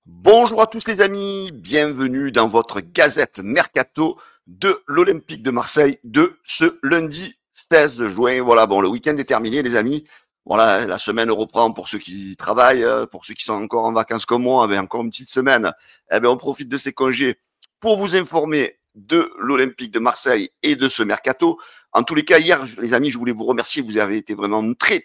Bonjour à tous les amis, bienvenue dans votre gazette Mercato de l'Olympique de Marseille de ce lundi 16 juin. Voilà, bon, le week-end est terminé les amis. Voilà, la semaine reprend pour ceux qui travaillent, pour ceux qui sont encore en vacances comme moi, avec encore une petite semaine. Eh bien, on profite de ces congés pour vous informer de l'Olympique de Marseille et de ce mercato. En tous les cas, hier, les amis, je voulais vous remercier. Vous avez été vraiment très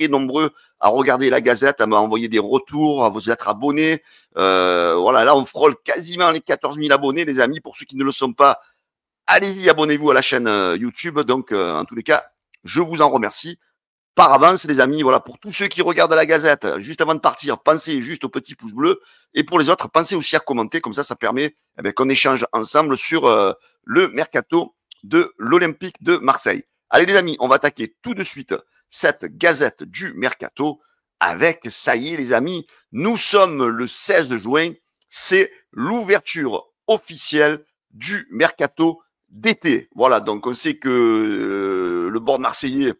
nombreux à regarder la gazette, à m'envoyer des retours, à vous être abonnés. Voilà, là, on frôle quasiment les 14 000 abonnés, les amis. Pour ceux qui ne le sont pas, allez-y, abonnez-vous à la chaîne YouTube. Donc, en tous les cas, je vous en remercie par avance, les amis. Voilà, pour tous ceux qui regardent la gazette, juste avant de partir, pensez juste au petit pouce bleu. Et pour les autres, pensez aussi à commenter. Comme ça permet qu'on échange ensemble sur le mercato de l'Olympique de Marseille. Allez, les amis, on va attaquer tout de suite cette gazette du mercato avec, ça y est, les amis, nous sommes le 16 juin. C'est l'ouverture officielle du mercato d'été. Voilà, donc on sait que le board marseillais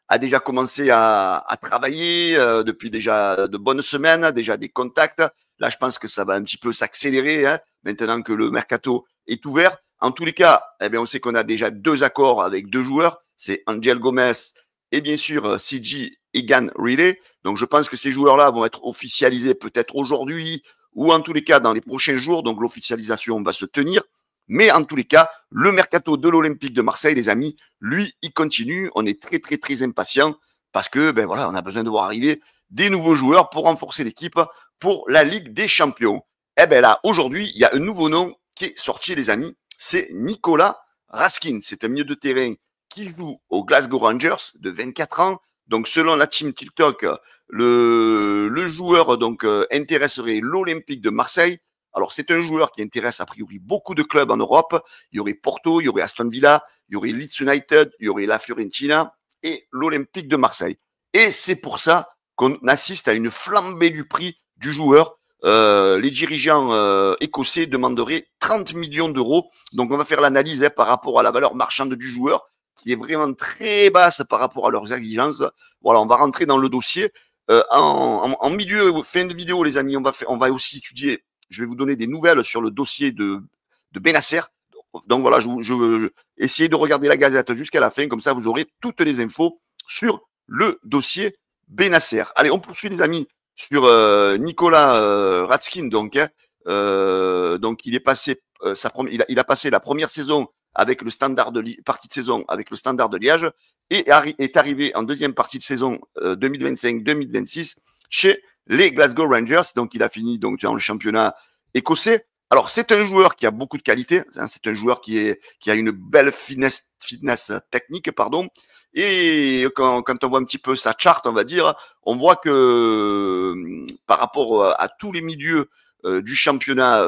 a déjà commencé à travailler depuis déjà de bonnes semaines, déjà des contacts. Là, je pense que ça va un petit peu s'accélérer maintenant que le mercato est ouvert. En tous les cas, on sait qu'on a déjà deux accords avec deux joueurs. C'est Angel Gomez et bien sûr CG Egan Riley. Donc, je pense que ces joueurs-là vont être officialisés peut-être aujourd'hui ou en tous les cas dans les prochains jours. Donc, l'officialisation va se tenir. Mais en tous les cas, le mercato de l'Olympique de Marseille, les amis, lui, il continue. On est très impatient parce que, voilà, on a besoin de voir arriver des nouveaux joueurs pour renforcer l'équipe pour la Ligue des Champions. Là, aujourd'hui, il y a un nouveau nom qui est sorti, les amis. C'est Nicolas Raskin. C'est un milieu de terrain qui joue aux Glasgow Rangers de 24 ans. Donc, selon la team TikTok, le joueur intéresserait l'Olympique de Marseille. Alors, c'est un joueur qui intéresse a priori beaucoup de clubs en Europe. Il y aurait Porto, il y aurait Aston Villa, il y aurait Leeds United, il y aurait la Fiorentina et l'Olympique de Marseille. Et c'est pour ça qu'on assiste à une flambée du prix du joueur. Les dirigeants écossais demanderaient 30 millions d'euros. Donc, on va faire l'analyse par rapport à la valeur marchande du joueur, qui est vraiment très basse par rapport à leurs exigences. Voilà, on va rentrer dans le dossier. En milieu, fin de vidéo, les amis, on va aussi étudier, je vais vous donner des nouvelles sur le dossier de Benasser. Donc voilà, essayez de regarder la gazette jusqu'à la fin, comme ça vous aurez toutes les infos sur le dossier Benasser. Allez, on poursuit les amis sur Nicolas Ratskin. Donc il est passé il a passé la première saison avec le standard partie de saison avec le Standard de Liège et est arrivé en deuxième partie de saison 2025-2026 chez les Glasgow Rangers. Donc il a fini donc dans le championnat écossais. Alors, c'est un joueur qui a beaucoup de qualité. Hein, c'est un joueur qui a une belle fitness technique, pardon. Et quand on voit un petit peu sa charte, on va dire, on voit que par rapport à tous les milieux du championnat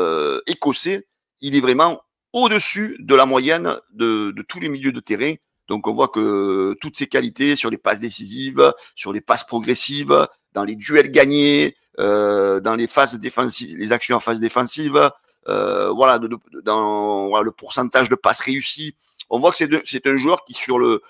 écossais, il est vraiment au-dessus de la moyenne de tous les milieux de terrain. Donc, on voit que toutes ses qualités sur les passes décisives, sur les passes progressives, dans les duels gagnés, dans les phases défensives, les actions en phase défensive, voilà, dans voilà, le pourcentage de passes réussies. On voit que c'est un joueur qui, sur le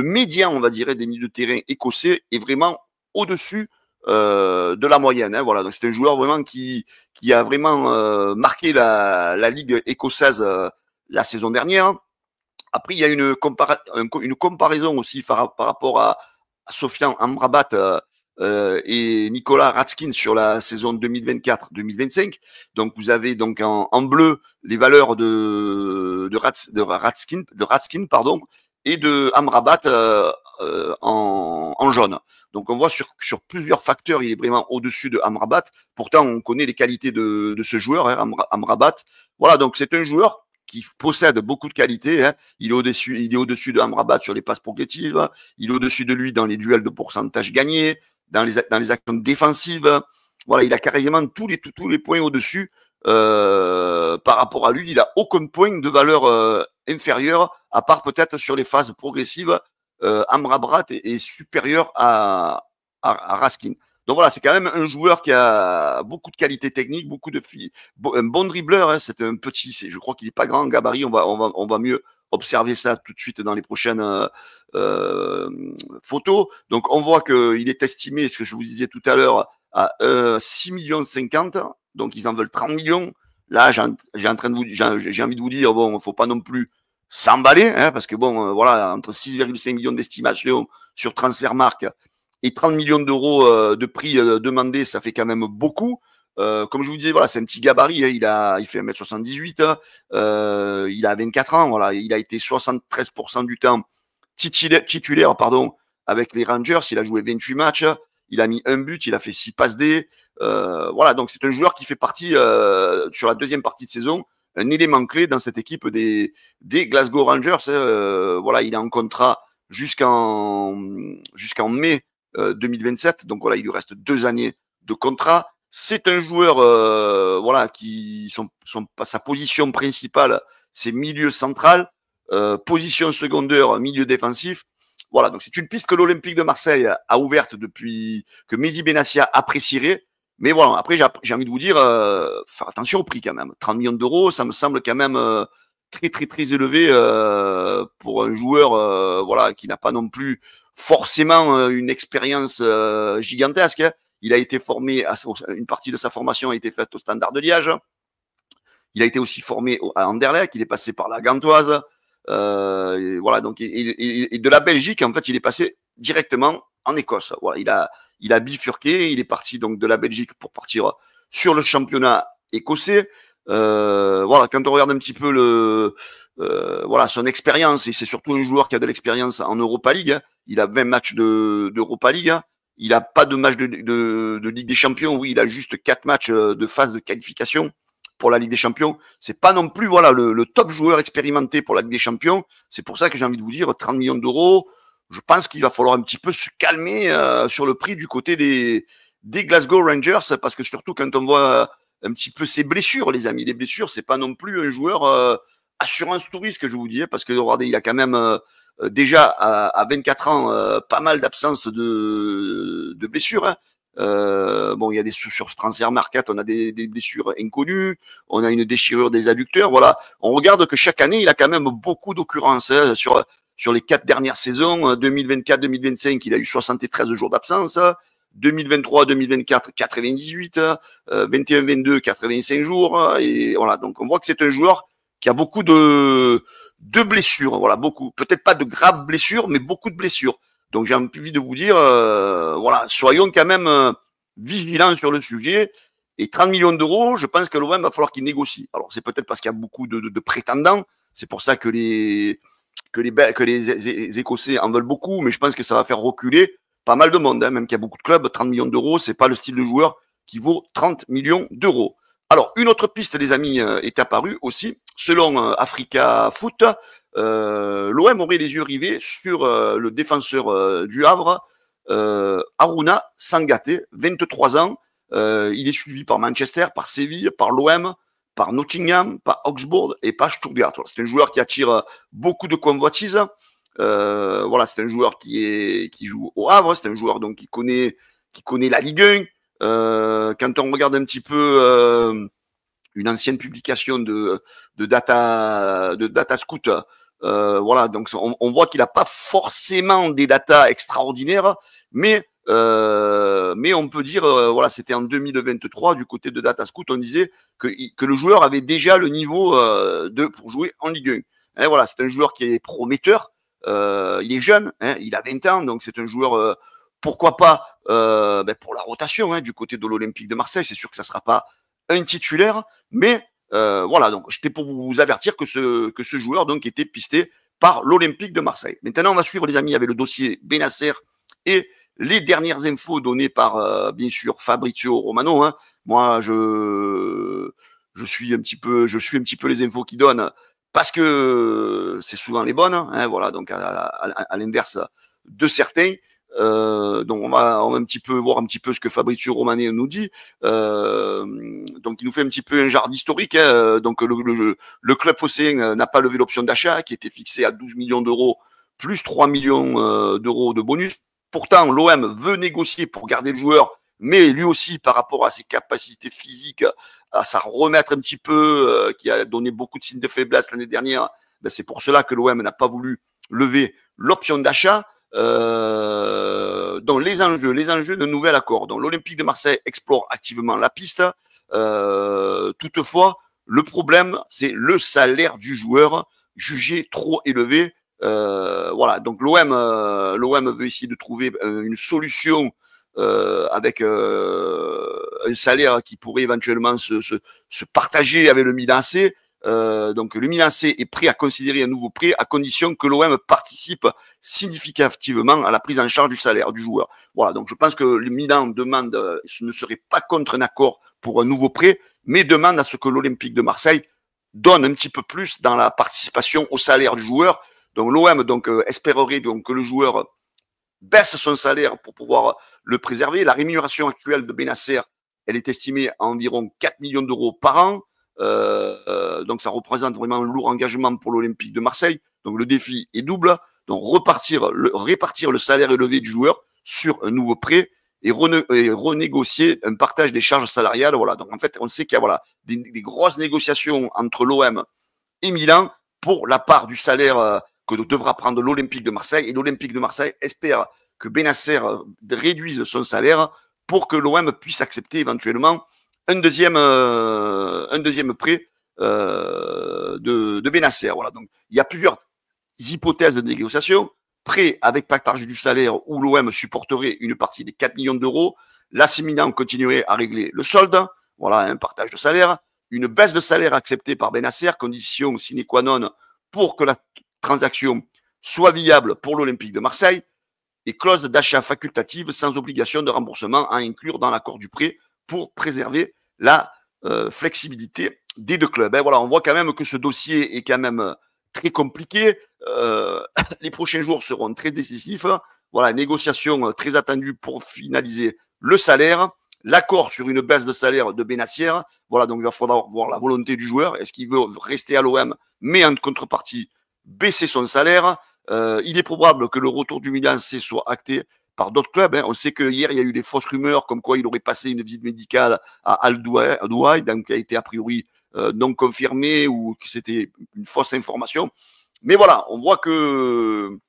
médian, on va dire, des milieux de terrain écossais, est vraiment au-dessus de la moyenne. Hein, voilà, donc c'est un joueur vraiment qui a vraiment marqué la Ligue écossaise la saison dernière. Après, il y a une comparaison aussi par rapport à Sofiane Amrabat et Nicolas Ratskin sur la saison 2024-2025. Donc, vous avez donc en bleu les valeurs de Ratskin, pardon, et de Amrabat en jaune. Donc, on voit sur plusieurs facteurs, il est vraiment au-dessus de Amrabat. Pourtant, on connaît les qualités de ce joueur, hein, Amrabat. Voilà, donc c'est un joueur qui possède beaucoup de qualités. Hein. Il est au-dessus de Amrabat sur les passes progressives. Il est au-dessus de lui dans les duels de pourcentage gagnés, dans les actions défensives. Voilà, il a carrément tous les points au-dessus. Par rapport à lui, il a aucun point de valeur inférieure, à part peut-être sur les phases progressives. Amrabat est supérieur à Raskin. Donc voilà, c'est quand même un joueur qui a beaucoup de qualité technique, un bon dribbleur. Hein, c'est un petit, je crois qu'il n'est pas grand en gabarit. On va mieux observer ça tout de suite dans les prochaines photos. Donc on voit qu'il est estimé, ce que je vous disais tout à l'heure, à 6 millions 50, donc ils en veulent 30 millions. Là, j'ai envie de vous dire, bon, faut pas non plus s'emballer, hein, parce que bon, voilà, entre 6,5 millions d'estimation sur Transfermarkt et 30 millions d'euros de prix demandé, ça fait quand même beaucoup. Comme je vous disais, voilà, c'est un petit gabarit, hein, il fait 1m78, il a 24 ans, voilà, il a été 73% du temps titulaire, pardon, avec les Rangers, il a joué 28 matchs, il a mis un but, il a fait 6 passes D. Voilà, donc c'est un joueur qui fait partie, sur la deuxième partie de saison, un élément clé dans cette équipe des Glasgow Rangers. Voilà, il est en contrat jusqu'en mai 2027, donc voilà, il lui reste 2 années de contrat. C'est un joueur, voilà, qui sa position principale, c'est milieu central, position secondaire, milieu défensif. Voilà, donc c'est une piste que l'Olympique de Marseille a ouverte depuis que Mehdi Benassia apprécierait. Mais voilà, après, j'ai envie de vous dire, faire attention au prix quand même. 30 millions d'euros, ça me semble quand même très, très, très élevé pour un joueur voilà, qui n'a pas non plus forcément une expérience gigantesque. Hein. Il a été formé, une partie de sa formation a été faite au Standard de Liège. Il a été aussi formé à Anderlecht, il est passé par la Gantoise. Et voilà, donc, et de la Belgique, en fait, il est passé directement en Écosse. Voilà, il a bifurqué, il est parti donc de la Belgique pour partir sur le championnat écossais. Voilà, quand on regarde un petit peu voilà, son expérience, et c'est surtout un joueur qui a de l'expérience en Europa League. Hein. Il a 20 matchs d'Europa League. Hein. Il n'a pas de match de Ligue des Champions. Oui, il a juste 4 matchs de phase de qualification pour la Ligue des Champions. C'est pas non plus voilà le top joueur expérimenté pour la Ligue des Champions. C'est pour ça que j'ai envie de vous dire 30 millions d'euros. Je pense qu'il va falloir un petit peu se calmer sur le prix du côté des Glasgow Rangers, parce que surtout quand on voit un petit peu ses blessures, les amis, les blessures, c'est pas non plus un joueur assurance tout risque, je vous dis, parce que regardez, il a quand même déjà à 24 ans pas mal d'absence de blessures. Hein. Bon, il y a des sur Transfermarkt, on a des blessures inconnues, on a une déchirure des adducteurs. Voilà, on regarde que chaque année, il a quand même beaucoup d'occurrences hein, sur les 4 dernières saisons. 2024-2025, il a eu 73 jours d'absence. 2023-2024, 98. 21-22, 85 jours. Et voilà, donc on voit que c'est un joueur qui a beaucoup de blessures. Voilà, beaucoup. Peut-être pas de graves blessures, mais beaucoup de blessures. Donc j'ai envie de vous dire, voilà, soyons quand même vigilants sur le sujet. Et 30 millions d'euros, je pense que l'OM va falloir qu'il négocie. Alors c'est peut-être parce qu'il y a beaucoup de prétendants. C'est pour ça que les Écossais en veulent beaucoup, mais je pense que ça va faire reculer pas mal de monde, hein, même qu'il y a beaucoup de clubs. 30 millions d'euros, c'est pas le style de joueur qui vaut 30 millions d'euros. Alors, une autre piste, les amis, est apparue aussi. Selon Africa Foot, l'OM aurait les yeux rivés sur le défenseur du Havre, Aruna Sangaté, 23 ans. Il est suivi par Manchester, par Séville, par l'OM, par Nottingham, par Augsbourg et par Stuttgart. C'est un joueur qui attire beaucoup de convoitises. Voilà, c'est un joueur qui joue au Havre, c'est un joueur donc qui connaît la Ligue 1. Quand on regarde un petit peu une ancienne publication de data scout, voilà, donc on voit qu'il n'a pas forcément des datas extraordinaires, mais on peut dire, voilà, c'était en 2023 du côté de data scout, on disait que le joueur avait déjà le niveau pour jouer en Ligue 1. Et voilà, c'est un joueur qui est prometteur. Il est jeune, hein, il a 20 ans, donc c'est un joueur, pourquoi pas, pour la rotation hein, du côté de l'Olympique de Marseille. C'est sûr que ça ne sera pas un titulaire, mais voilà, donc j'étais pour vous avertir que ce joueur donc était pisté par l'Olympique de Marseille. Maintenant, on va suivre les amis avec le dossier Benasser et les dernières infos données par bien sûr Fabrizio Romano. Hein. Moi, je suis un petit peu les infos qu'il donne parce que c'est souvent les bonnes. Hein, voilà, donc à l'inverse de certains. Donc on va un petit peu voir un petit peu ce que Fabrizio Romano nous dit. Donc il nous fait un petit peu un genre d'historique. Hein. Donc le club phocéen n'a pas levé l'option d'achat qui était fixée à 12 millions d'euros plus 3 millions d'euros de bonus. Pourtant l'OM veut négocier pour garder le joueur, mais lui aussi par rapport à ses capacités physiques, à sa remettre un petit peu, qui a donné beaucoup de signes de faiblesse l'année dernière. Ben, c'est pour cela que l'OM n'a pas voulu lever l'option d'achat. Donc les enjeux de nouvel accord. Donc l'Olympique de Marseille explore activement la piste. Toutefois, le problème, c'est le salaire du joueur jugé trop élevé. Voilà, donc l'OM veut essayer de trouver une solution avec un salaire qui pourrait éventuellement se partager avec le Milan AC. Donc le Milan AC est prêt à considérer un nouveau prêt à condition que l'OM participe significativement à la prise en charge du salaire du joueur. Voilà, donc je pense que le Milan ne serait pas contre un accord pour un nouveau prêt, mais demande à ce que l'Olympique de Marseille donne un petit peu plus dans la participation au salaire du joueur. Donc l'OM espérerait donc que le joueur baisse son salaire pour pouvoir le préserver. La rémunération actuelle de Benasser, elle est estimée à environ 4 millions d'euros par an. Donc ça représente vraiment un lourd engagement pour l'Olympique de Marseille. Donc le défi est double. Donc répartir le salaire élevé du joueur sur un nouveau prêt et renégocier un partage des charges salariales. Voilà. Donc en fait, on sait qu'il y a des grosses négociations entre l'OM et Milan pour la part du salaire que devra prendre l'Olympique de Marseille. Et l'Olympique de Marseille espère que Benasser réduise son salaire pour que l'OM puisse accepter éventuellement un deuxième prêt de Benasser. Voilà. Donc il y a plusieurs hypothèses de négociation. Prêt avec partage du salaire où l'OM supporterait une partie des 4 millions d'euros. L'AC Milan continuerait à régler le solde. Voilà, un partage de salaire. Une baisse de salaire acceptée par Benasser, condition sine qua non pour que la transaction soit viable pour l'Olympique de Marseille, et clause d'achat facultative sans obligation de remboursement à inclure dans l'accord du prêt pour préserver la flexibilité des deux clubs. Et voilà, on voit quand même que ce dossier est quand même très compliqué. Les prochains jours seront très décisifs. Voilà, négociation très attendue pour finaliser le salaire. L'accord sur une baisse de salaire de Benasser. Voilà, donc il va falloir voir la volonté du joueur. Est-ce qu'il veut rester à l'OM, mais en contrepartie baisser son salaire? Il est probable que le retour du Milan AC soit acté par d'autres clubs. Hein. On sait que hier, il y a eu des fausses rumeurs comme quoi il aurait passé une visite médicale à Al-Douai, donc qui a été a priori non confirmée ou que c'était une fausse information. Mais voilà, on voit que,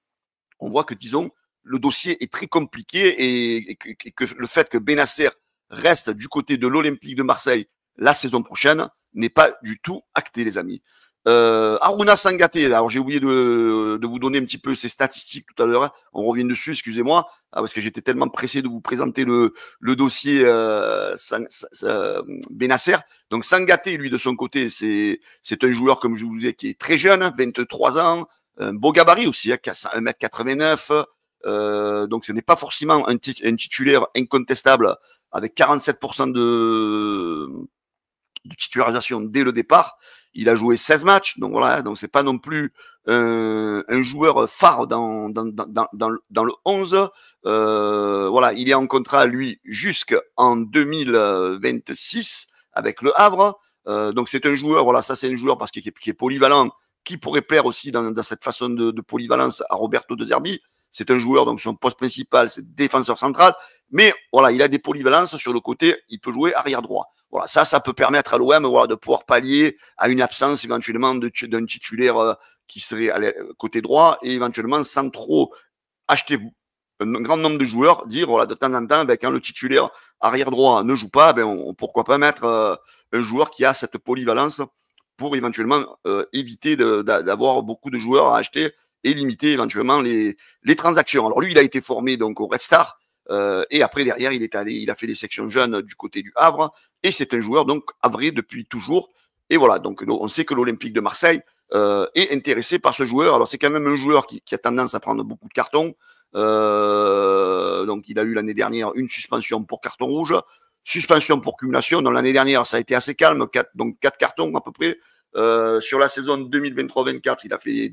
disons, le dossier est très compliqué et que le fait que Benasser reste du côté de l'Olympique de Marseille la saison prochaine n'est pas du tout acté, les amis. Aruna Sangaté, alors j'ai oublié de vous donner un petit peu ses statistiques tout à l'heure, hein. On revient dessus, excusez-moi, parce que j'étais tellement pressé de vous présenter le dossier Benasser. Donc Sangaté, lui, de son côté, c'est un joueur, comme je vous disais, qui est très jeune, 23 ans, un beau gabarit aussi, hein, qui a 1m89, donc ce n'est pas forcément un titulaire incontestable avec 47% de titularisation dès le départ. Il a joué 16 matchs, donc voilà, donc c'est pas non plus un joueur phare dans le 11. Voilà, il est en contrat, lui, jusqu'en 2026 avec le Havre. Donc c'est un joueur, voilà, ça c'est un joueur parce qu'il est polyvalent, qui pourrait plaire aussi dans cette façon de polyvalence à Roberto De Zerbi. C'est un joueur, donc son poste principal, c'est défenseur central. Mais voilà, il a des polyvalences sur le côté, il peut jouer arrière droit. Voilà, ça peut permettre à l'OM voilà, de pouvoir pallier à une absence éventuellement d'un titulaire qui serait à côté droit et éventuellement sans trop acheter un grand nombre de joueurs, dire voilà, de temps en temps, ben, quand le titulaire arrière droit ne joue pas, ben, pourquoi pas mettre un joueur qui a cette polyvalence pour éventuellement éviter d'avoir beaucoup de joueurs à acheter et limiter éventuellement les transactions. Alors lui, il a été formé donc au Red Star et après derrière, il a fait des sections jeunes du côté du Havre et c'est un joueur donc havré depuis toujours. Et voilà, donc on sait que l'Olympique de Marseille est intéressé par ce joueur. Alors c'est quand même un joueur qui a tendance à prendre beaucoup de cartons. Donc il a eu l'année dernière une suspension pour carton rouge, suspension pour cumulation. Donc l'année dernière, ça a été assez calme, donc 4 cartons à peu près. Sur la saison 2023-24, il a fait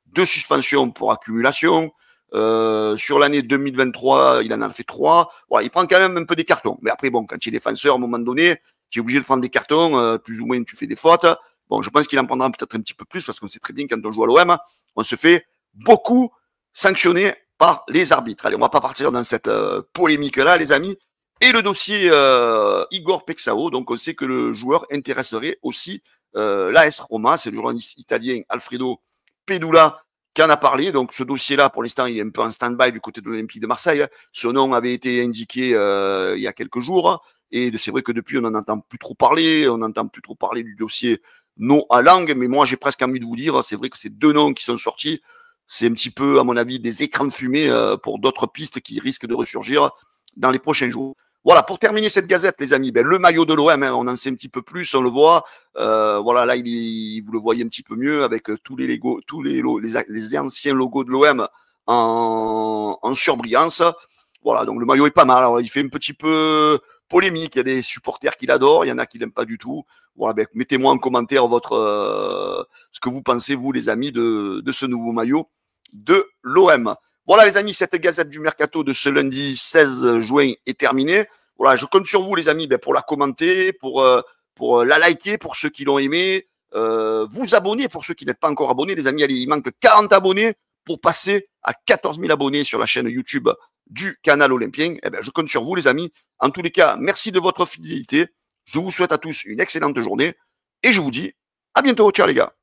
deux suspensions pour accumulation. Sur l'année 2023, il en a fait 3. Voilà, il prend quand même un peu des cartons. Mais après, bon, quand tu es défenseur, à un moment donné, tu es obligé de prendre des cartons, plus ou moins tu fais des fautes. Bon, je pense qu'il en prendra peut-être un petit peu plus parce qu'on sait très bien quand on joue à l'OM, on se fait beaucoup sanctionner par les arbitres. Allez, on va pas partir dans cette polémique-là, les amis. Et le dossier Igor Pexao, donc on sait que le joueur intéresserait aussi l'AS Roma, c'est le journaliste italien Alfredo Pedula qui en a parlé. Donc ce dossier-là, pour l'instant, il est un peu en stand-by du côté de l'Olympique de Marseille. Son nom avait été indiqué il y a quelques jours. Et c'est vrai que depuis, on n'en entend plus trop parler. On n'entend plus trop parler du dossier non à langue. Mais moi, j'ai presque envie de vous dire, c'est vrai que ces deux noms qui sont sortis, c'est un petit peu, à mon avis, des écrans de fumée pour d'autres pistes qui risquent de ressurgir dans les prochains jours. Voilà, pour terminer cette gazette, les amis, ben, le maillot de l'OM, hein, on en sait un petit peu plus, on le voit. Voilà, là, vous le voyez un petit peu mieux avec tous les logos, les anciens logos de l'OM en surbrillance. Voilà, donc le maillot est pas mal. Alors, il fait un petit peu polémique. Il y a des supporters qui l'adorent, il y en a qui l'aiment pas du tout. Voilà, ben, mettez-moi en commentaire ce que vous pensez, vous, les amis, de ce nouveau maillot de l'OM. Voilà, les amis, cette gazette du mercato de ce lundi 16 juin est terminée. Voilà, je compte sur vous, les amis, ben, pour la commenter, pour la liker, pour ceux qui l'ont aimé, vous abonner pour ceux qui n'êtes pas encore abonnés, les amis. Allez, il manque 40 abonnés pour passer à 14 000 abonnés sur la chaîne YouTube du canal Olympien. Eh ben, je compte sur vous, les amis. En tous les cas, merci de votre fidélité. Je vous souhaite à tous une excellente journée et je vous dis à bientôt. Ciao, les gars.